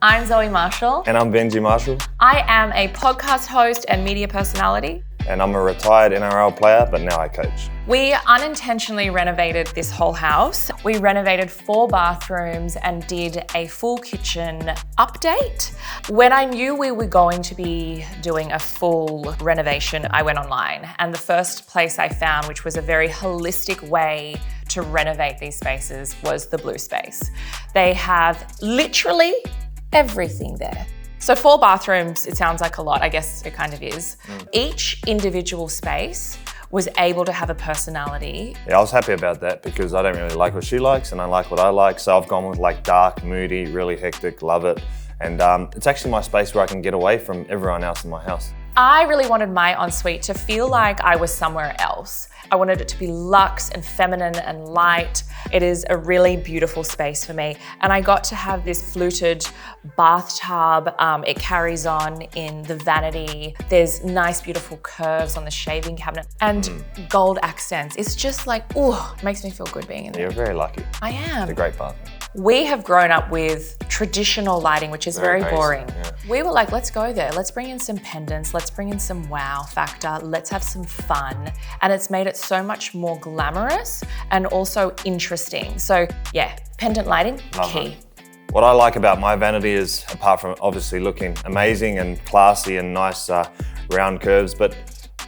I'm Zoe Marshall. And I'm Benji Marshall. I am a podcast host and media personality. And I'm a retired NRL player, but now I coach. We unintentionally renovated this whole house. We renovated 4 bathrooms and did a full kitchen update. When I knew we were going to be doing a full renovation, I went online. And the first place I found, which was a very holistic way to renovate these spaces, was the Blue Space. They have literally everything there. So 4 bathrooms, it sounds like a lot, I guess it kind of is. Each individual space was able to have a personality. Yeah, I was happy about that because I don't really like what she likes and I like what I like. So I've gone with like dark, moody, really hectic, love it. And it's actually my space where I can get away from everyone else in my house. I really wanted my ensuite to feel like I was somewhere else. I wanted it to be luxe and feminine and light. It is a really beautiful space for me. And I got to have this fluted bathtub. It carries on in the vanity. There's nice, beautiful curves on the shaving cabinet and gold accents. It's just like, ooh, makes me feel good being in there. You're very lucky. I am. It's a great bathroom. We have grown up with traditional lighting, which is very boring. Yeah. We were like, let's go there. Let's bring in some pendants. Let's bring in some wow factor. Let's have some fun. And it's made it so much more glamorous and also interesting. So yeah, pendant lighting, key. What I like about my vanity is, apart from obviously looking amazing and classy and nice round curves, but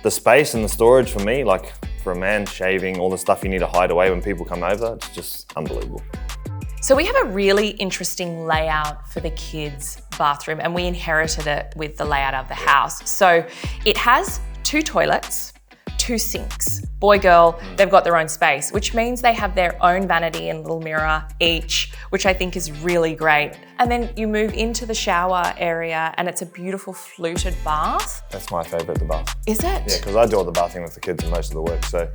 the space and the storage for me, like for a man, shaving, all the stuff you need to hide away when people come over, it's just unbelievable. So we have a really interesting layout for the kids' bathroom and we inherited it with the layout of the house. So it has 2 toilets, 2 sinks. Boy, girl, they've got their own space, which means they have their own vanity and little mirror each, which I think is really great. And then you move into the shower area and it's a beautiful fluted bath. That's my favorite, the bath. Is it? Yeah, because I do all the bathing with the kids and most of the work. So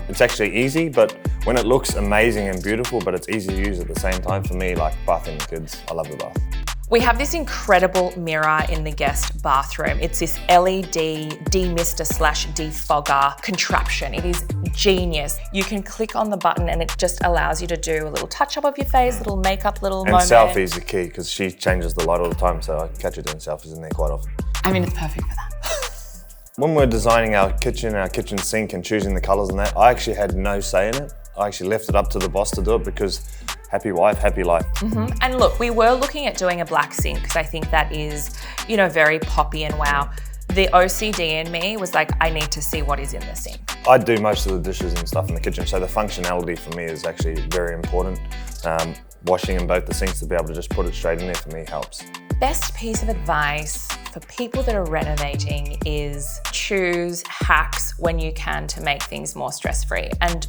it's actually easy, but when it looks amazing and beautiful, but it's easy to use at the same time, for me, like bathing the kids, I love the bath. We have this incredible mirror in the guest bathroom. It's this LED demister/defogger contraption. It is genius. You can click on the button and it just allows you to do a little touch up of your face, little makeup, little moment. And selfies are key because she changes the light all the time, so I catch her doing selfies in there quite often. I mean, it's perfect for that. When we're designing our kitchen sink and choosing the colors and that, I actually had no say in it. I actually left it up to the boss to do it because happy wife, happy life. And look, we were looking at doing a black sink because I think that is, you know, very poppy and wow. The OCD in me was like, I need to see what is in the sink. I do most of the dishes and stuff in the kitchen, so the functionality for me is actually very important. Washing in both the sinks to be able to just put it straight in there for me helps. Best piece of advice for people that are renovating is choose hacks when you can to make things more stress-free. And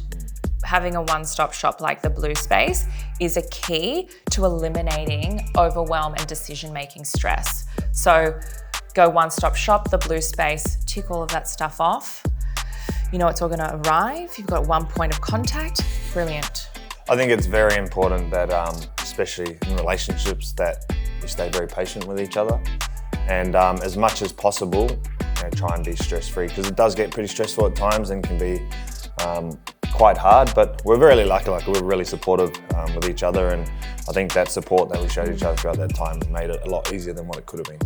having a one-stop shop like the Blue Space is a key to eliminating overwhelm and decision-making stress. So go one-stop shop, the Blue Space, tick all of that stuff off. You know it's all gonna arrive. You've got one point of contact. Brilliant. I think it's very important that, especially in relationships, that you stay very patient with each other. And as much as possible, try and be stress-free because it does get pretty stressful at times and can be quite hard, but we're really lucky, we're really supportive with each other, and I think that support that we showed each other throughout that time made it a lot easier than what it could have been.